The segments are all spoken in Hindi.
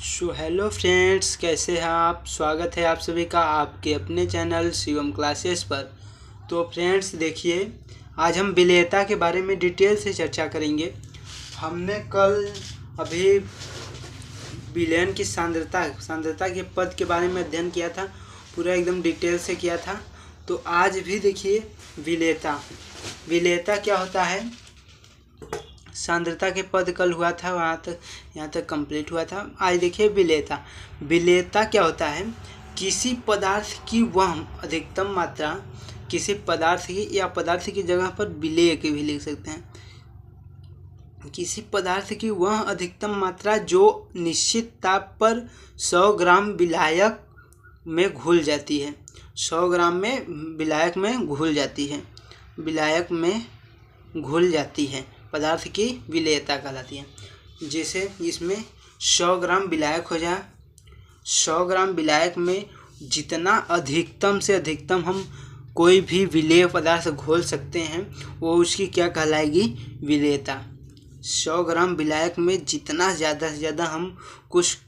हेलो फ्रेंड्स, कैसे हैं आप। स्वागत है आप सभी का आपके अपने चैनल शिवम क्लासेस पर। तो फ्रेंड्स देखिए, आज हम विलेयता के बारे में डिटेल से चर्चा करेंगे। हमने कल अभी विलयन की सांद्रता के पद के बारे में अध्ययन किया था, पूरा एकदम डिटेल से किया था। तो आज भी देखिए विलेयता क्या होता है। सांद्रता के पद कल हुआ था, यहाँ तक कंप्लीट हुआ था। आज देखिए विलेयता क्या होता है। किसी पदार्थ की वह अधिकतम मात्रा, किसी पदार्थ की या पदार्थ की जगह पर विलेय के भी लिख सकते हैं। किसी पदार्थ की वह अधिकतम मात्रा जो निश्चित ताप पर 100 ग्राम विलायक में घुल जाती है। 100 ग्राम में विलायक में घुल जाती है, विलायक में घुल जाती है पदार्थ की विलेयता कहलाती है। जैसे इसमें 100 ग्राम विलायक हो जाए, 100 ग्राम विलायक में जितना अधिकतम से अधिकतम हम कोई भी विलेय पदार्थ घोल सकते हैं वो उसकी क्या कहलाएगी, विलेयता। 100 ग्राम विलायक में जितना ज़्यादा से ज़्यादा हम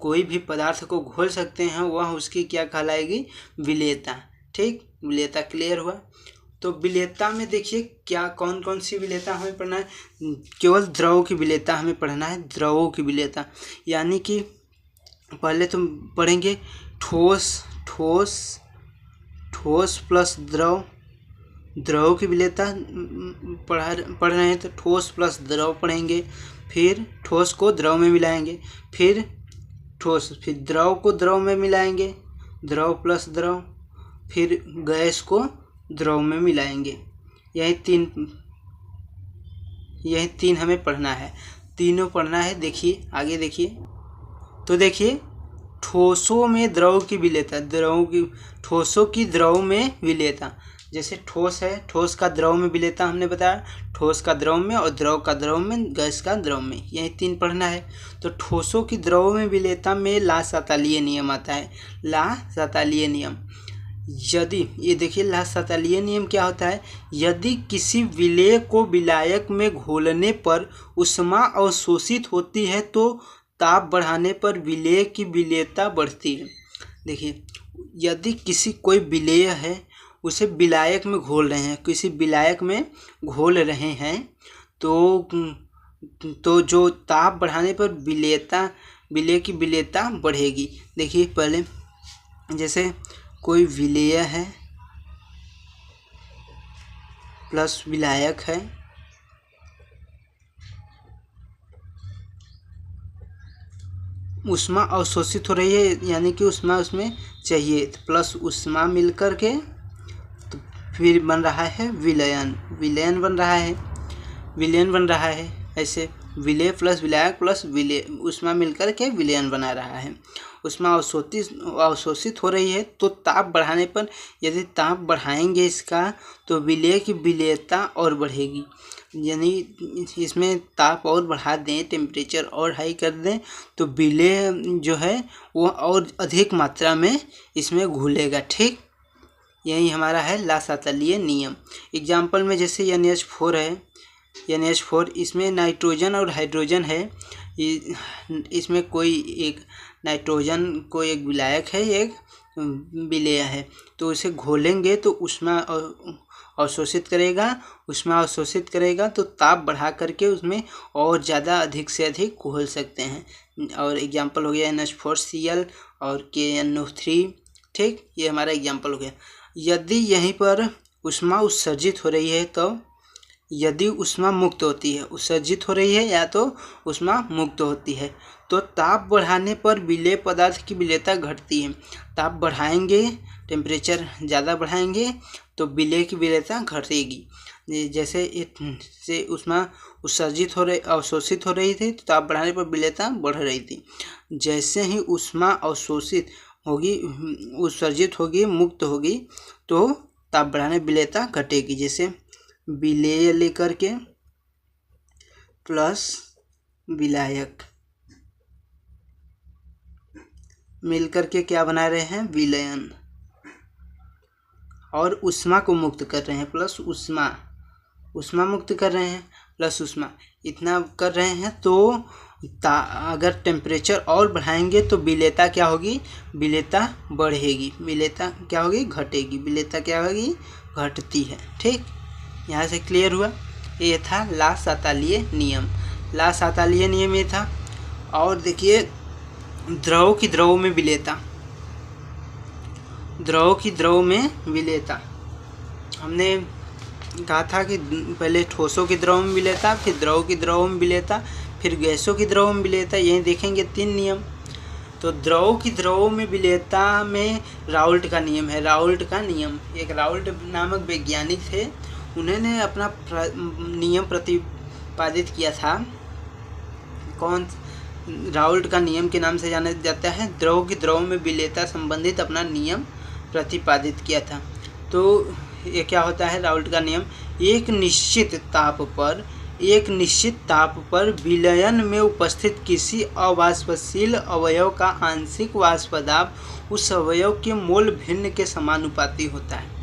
कोई भी पदार्थ को घोल सकते हैं वह उसकी क्या कहलाएगी, विलेयता। ठीक, विलेयता क्लियर हुआ। तो विलेयता में देखिए क्या कौन कौन सी विलेयता हमें पढ़ना है। केवल द्रव की विलेयता हमें पढ़ना है, द्रवों की विलेयता। यानी कि पहले तो पढ़ेंगे ठोस प्लस द्रव। द्रव की विलेयता पढ़ रहे हैं तो ठोस प्लस द्रव पढ़ेंगे। फिर ठोस को द्रव में मिलाएंगे, फिर द्रव को द्रव में मिलाएंगे, द्रव प्लस द्रव, फिर गैस को द्रव में मिलाएंगे। यही तीन हमें पढ़ना है, तीनों पढ़ना है। देखिए आगे देखिए, तो देखिए ठोसों में द्रव की विलेयता, ठोसों की द्रव में विलेयता। जैसे ठोस है, ठोस का द्रव में विलेयता हमने बताया, ठोस का द्रव में और द्रव का द्रव में, गैस का द्रव में, यही तीन पढ़ना है। तो ठोसों की द्रव में विलेयता में ला-सातलीय नियम आता है। ला-सातलीय नियम, यदि ये देखिए ला-सातलीय नियम क्या होता है। यदि किसी विलेय को विलायक में घोलने पर ऊष्मा अवशोषित होती है तो ताप बढ़ाने पर विलेय की विलेयता बढ़ती है। देखिए यदि कोई विलेय है उसे विलायक में घोल रहे हैं, किसी विलायक में घोल रहे हैं तो जो ताप बढ़ाने पर विलेय की विलेयता बढ़ेगी। देखिए पहले जैसे कोई विलेय है प्लस विलायक है, ऊष्मा अवशोषित हो रही है यानी कि ऊष्मा उसमें चाहिए, तो प्लस ऊष्मा मिलकर के तो फिर बन रहा है विलयन बन रहा है। ऐसे विलेय प्लस विलायक प्लस विलेय, ऊष्मा मिलकर के विलयन बना रहा है। ऊष्मा अवशोषित हो रही है तो ताप बढ़ाने पर, यदि ताप बढ़ाएंगे इसका तो विलेय की विलेयता और बढ़ेगी। यानी इसमें ताप और बढ़ा दें, टेम्परेचर और हाई कर दें तो विलेय जो है वो और अधिक मात्रा में इसमें घुलेगा। ठीक, यही हमारा है ला-सातलीय नियम। एग्जाम्पल में जैसे NH4 है, NH4 इसमें नाइट्रोजन और हाइड्रोजन है। इसमें कोई एक नाइट्रोजन को एक विलायक है, एक विलेय है, तो इसे घोलेंगे तो ऊष्मा अवशोषित करेगा तो ताप बढ़ा करके उसमें और ज़्यादा अधिक से अधिक घोल सकते हैं। और एग्जाम्पल हो गया NH4Cl और KNO3। ठीक, ये हमारा एग्जाम्पल हो गया। यदि यहीं पर ऊष्मा उत्सर्जित हो रही है तो, यदि ऊष्मा मुक्त होती है, उत्सर्जित हो रही है या तो ऊष्मा मुक्त होती है तो ताप बढ़ाने पर विलेय पदार्थ की विलेयता घटती है। ताप बढ़ाएंगे, टेम्परेचर ज़्यादा बढ़ाएंगे तो विलेय की विलेयता घटेगी। जैसे ऊष्मा अवशोषित हो रही थी तो ताप बढ़ाने पर विलेयता बढ़ रही थी। जैसे ही ऊष्मा उत्सर्जित होगी, मुक्त होगी तो ताप बढ़ाने विलेयता घटेगी। जैसे विलेय लेकर के प्लस विलायक मिलकर के क्या बना रहे हैं, विलयन। और ऊष्मा को मुक्त कर रहे हैं, प्लस ऊष्मा मुक्त कर रहे हैं, प्लस ऊष्मा, इतना कर रहे हैं तो अगर टेम्परेचर और बढ़ाएंगे तो विलेयता क्या होगी, विलेयता बढ़ेगी, विलेयता क्या होगी, घटेगी, विलेयता क्या होगी, घटती है। ठीक, यहाँ से क्लियर हुआ। ये था ला सातालीय नियम। ला सातालीय नियम ये था। और देखिए द्रव की द्रव में विलेयता, द्रव की द्रव में विलेयता, हमने कहा था कि पहले ठोसों की द्रव में विलेयता, फिर द्रव की द्रव में विलेयता, फिर गैसों की द्रव में विलेयता। यही देखेंगे 3 नियम। तो द्रव की द्रव में विलेयता में राउल्ट का नियम है। राउल्ट का नियम, एक राउल्ट नामक वैज्ञानिक थे, उन्होंने अपना नियम प्रतिपादित किया था। कौन? राउल्ट का नियम के नाम से जाना जाता है। द्रव की द्रव में विलेयता संबंधित अपना नियम प्रतिपादित किया था। तो ये क्या होता है राउल्ट का नियम? एक निश्चित ताप पर विलयन में उपस्थित किसी अवाष्पशील अवयव का आंशिक वाष्प दाब उस अवयव के मोल भिन्न के समानुपाती होता है।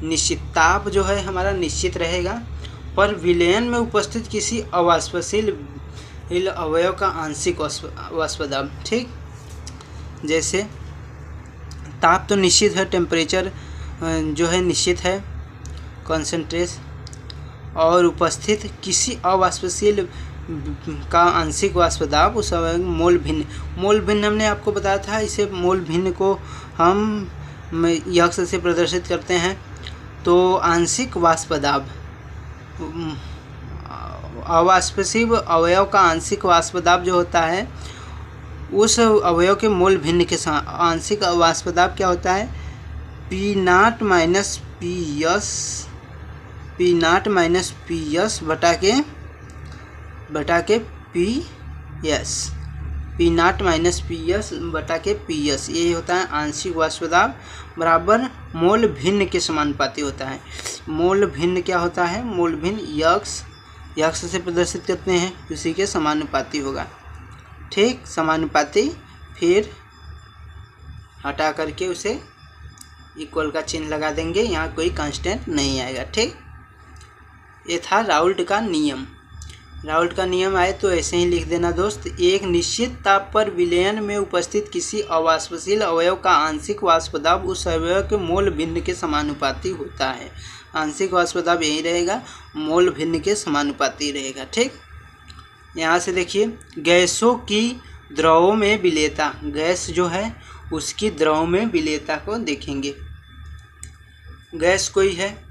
निश्चित ताप जो है हमारा निश्चित रहेगा, पर विलयन में उपस्थित किसी अवाष्पशील अवयव का आंशिक वाष्प दाब। ठीक, जैसे ताप तो निश्चित है, टेम्परेचर जो है निश्चित है, कॉन्सेंट्रेशन, और उपस्थित किसी अवाष्पशील का आंशिक वाष्प दाब उस मोल भिन्न। मोल भिन्न हमने आपको बताया था, इसे मोल भिन्न को हम यक्ष से प्रदर्शित करते हैं। तो आंशिक वाष्प दाब, अवाष्पशील अवयव का आंशिक वाष्प दाब जो होता है उस अवयव के मोल भिन्न के साथ आंशिक वाष्प दाब क्या होता है, P0 माइनस पी एस बटा के P S, P0 minus P S बटा के पी एस, ये होता है आंशिक वाष्प दाब बराबर मोल भिन्न के समानुपाती होता है। मोल भिन्न क्या होता है, मोल भिन्न यक्ष से प्रदर्शित करते हैं, उसी के समानुपाती होगा। ठीक, समानुपाती, फिर हटा करके उसे इक्वल का चिन्ह लगा देंगे, यहाँ कोई कांस्टेंट नहीं आएगा। ठीक, ये था राउल्ट का नियम। राउल्ट का नियम आए तो ऐसे ही लिख देना दोस्त। एक निश्चित ताप पर विलयन में उपस्थित किसी अवाष्पशील अवयव का आंशिक वाष्प दाब उस अवयव के मोल भिन्न के समानुपाती होता है। आंशिक वाष्प दाब यही रहेगा, मोल भिन्न के समानुपाती रहेगा। ठीक, यहाँ से देखिए गैसों की द्रवों में विलेयता, गैस जो है उसकी द्रव में विलेयता को देखेंगे। गैस कोई है,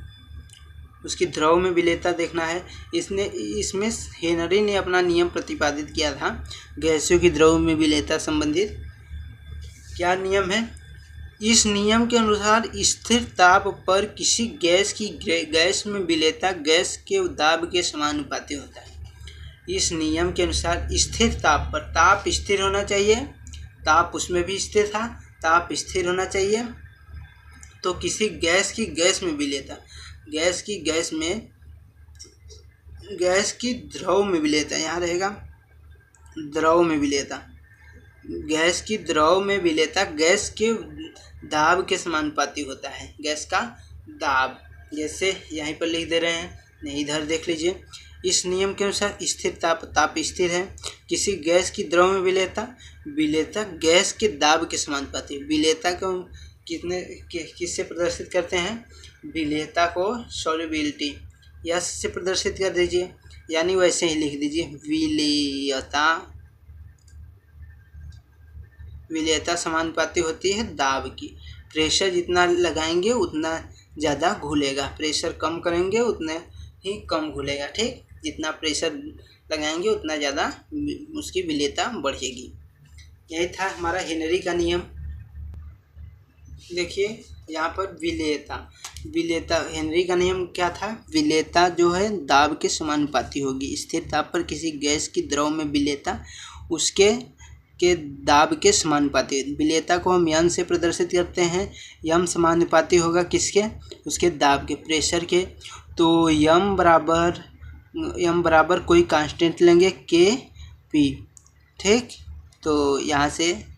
उसकी द्रव में विलेयता देखना है। इसमें हेनरी ने अपना नियम प्रतिपादित किया था गैसों की द्रव में विलेयता संबंधित। क्या नियम है? इस नियम के अनुसार स्थिर ताप पर किसी गैस में विलेयता गैस के दाब के समानुपाती होता है। इस नियम के अनुसार स्थिर ताप पर, ताप स्थिर होना चाहिए, ताप उसमें भी स्थिर था, ताप स्थिर होना चाहिए। तो किसी गैस में विलेयता, गैस की द्रव में विलेयता, यहाँ रहेगा द्रव में विलेयता, गैस की द्रव में विलेयता गैस के दाब के समानुपाती होता है। गैस का दाब जैसे यहीं पर लिख दे रहे हैं, नहीं इधर देख लीजिए। इस नियम के अनुसार स्थिर ताप स्थिर है, किसी गैस की द्रव में विलेयता गैस के दाब के समानुपाती। विलेयता को किससे प्रदर्शित करते हैं? विलेयता को सॉल्युबिलिटी यस से प्रदर्शित कर दीजिए, यानी वैसे ही लिख दीजिए विलेयता समानुपाती होती है दाब की। प्रेशर जितना लगाएंगे उतना ज़्यादा घुलेगा, प्रेशर कम करेंगे उतना ही कम घुलेगा। ठीक, जितना प्रेशर लगाएंगे उतना ज़्यादा उसकी विलेयता बढ़ेगी। यही था हमारा हेनरी का नियम। देखिए यहाँ पर विलेयता हेनरी का नियम क्या था? विलेयता जो है दाब के समानुपाती होगी। स्थिर ताप पर किसी गैस की द्रव में विलेयता उसके दाब के समानुपाती। विलेयता को हम यम से प्रदर्शित करते हैं, यम समानुपाती होगा किसके? उसके दाब के, प्रेशर के। तो यम बराबर कोई कांस्टेंट लेंगे के पी। ठीक, तो यहाँ से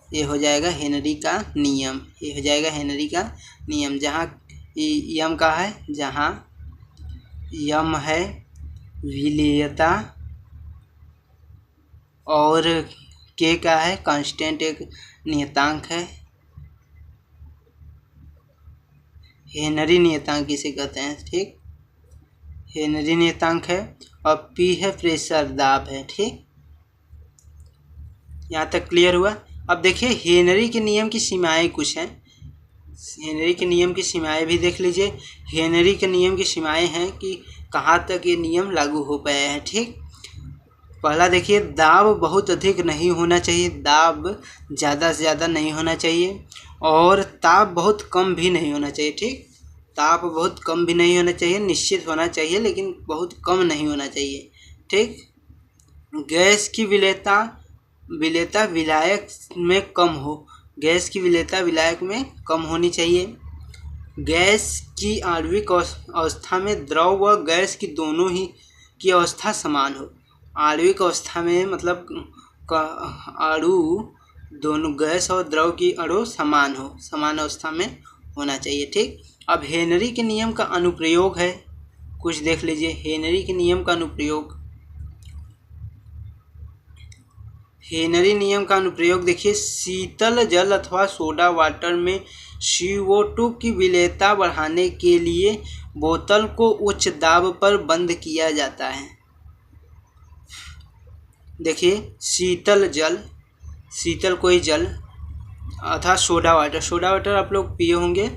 ये हो जाएगा हेनरी का नियम, ये हो जाएगा हेनरी का नियम। जहाँ यम का है, जहाँ यम है विलेयता और के क्या है, कांस्टेंट एक नियतांक है, हेनरी नियतांक इसे कहते हैं, ठीक, हेनरी नियतांक है। और पी है प्रेशर, दाब है, ठीक। यहाँ तक क्लियर हुआ। अब देखिए हेनरी के नियम की सीमाएं कुछ हैं, हेनरी के नियम की सीमाएं भी देख लीजिए। हेनरी के नियम की सीमाएं हैं कि कहाँ तक ये नियम लागू हो पाया है, ठीक। पहला देखिए, दाब बहुत अधिक नहीं होना चाहिए, दाब ज़्यादा से ज़्यादा नहीं होना चाहिए, और ताप बहुत कम भी नहीं होना चाहिए, ठीक। ताप बहुत कम भी नहीं होना चाहिए, निश्चित होना चाहिए लेकिन बहुत कम नहीं होना चाहिए, ठीक। गैस की विलेयता विलायक में कम हो, गैस की विलेयता विलायक में कम होनी चाहिए। गैस की आणविक अवस्था में द्रव व गैस की दोनों ही की अवस्था समान हो। आणविक अवस्था में मतलब अणु दोनों, गैस और द्रव की अणु समान हो, समान अवस्था में होना चाहिए, ठीक। अब हेनरी के नियम का अनुप्रयोग है, कुछ देख लीजिए। हेनरी के नियम का अनुप्रयोग, हेनरी नियम का अनुप्रयोग देखिए, शीतल जल अथवा सोडा वाटर में CO2 की विलेयता बढ़ाने के लिए बोतल को उच्च दाब पर बंद किया जाता है। देखिए शीतल जल, शीतल कोई जल अथवा सोडा वाटर आप लोग पिए होंगे,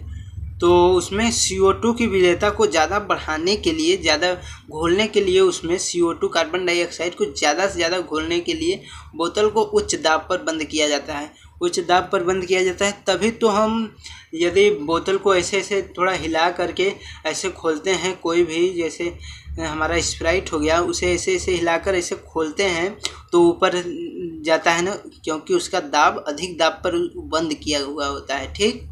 तो उसमें CO2 की विलेयता को ज़्यादा बढ़ाने के लिए, ज़्यादा घोलने के लिए, उसमें CO2 कार्बन डाइऑक्साइड को ज़्यादा से ज़्यादा घोलने के लिए बोतल को उच्च दाब पर बंद किया जाता है। उच्च दाब पर बंद किया जाता है तभी तो हम यदि बोतल को ऐसे ऐसे थोड़ा हिला करके ऐसे खोलते हैं, कोई भी जैसे हमारा स्प्राइट हो गया, उसे ऐसे ऐसे हिलाकर ऐसे खोलते हैं तो ऊपर जाता है ना, क्योंकि उसका दाब अधिक दाब पर बंद किया हुआ होता है, ठीक।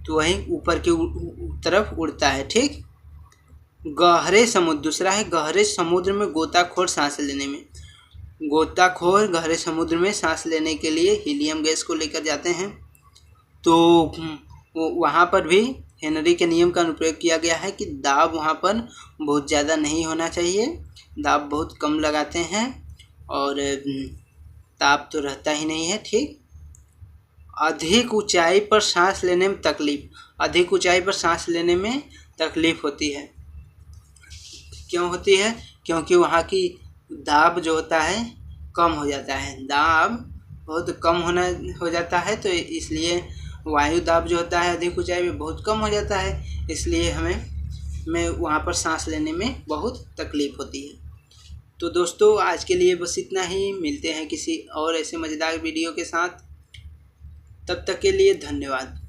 तो वहीं ऊपर की तरफ उड़ता है, ठीक। गहरे समुद्र, दूसरा है गहरे समुद्र में गोताखोर सांस लेने में, गोताखोर गहरे समुद्र में सांस लेने के लिए हीलियम गैस को लेकर जाते हैं, तो वहाँ पर भी हेनरी के नियम का अनुप्रयोग किया गया है कि दाब वहाँ पर बहुत ज़्यादा नहीं होना चाहिए, दाब बहुत कम लगाते हैं और ताप तो रहता ही नहीं है, ठीक। अधिक ऊंचाई पर सांस लेने में तकलीफ, अधिक ऊंचाई पर सांस लेने में तकलीफ होती है, क्यों होती है? क्योंकि वहाँ की दाब जो होता है कम हो जाता है, दाब बहुत कम हो जाता है, तो इसलिए वायु दाब जो होता है अधिक ऊंचाई में बहुत कम हो जाता है, इसलिए हमें वहाँ पर सांस लेने में बहुत तकलीफ होती है। तो दोस्तों आज के लिए बस इतना ही, मिलते हैं किसी और ऐसे मज़ेदार वीडियो के साथ, तब तक के लिए धन्यवाद।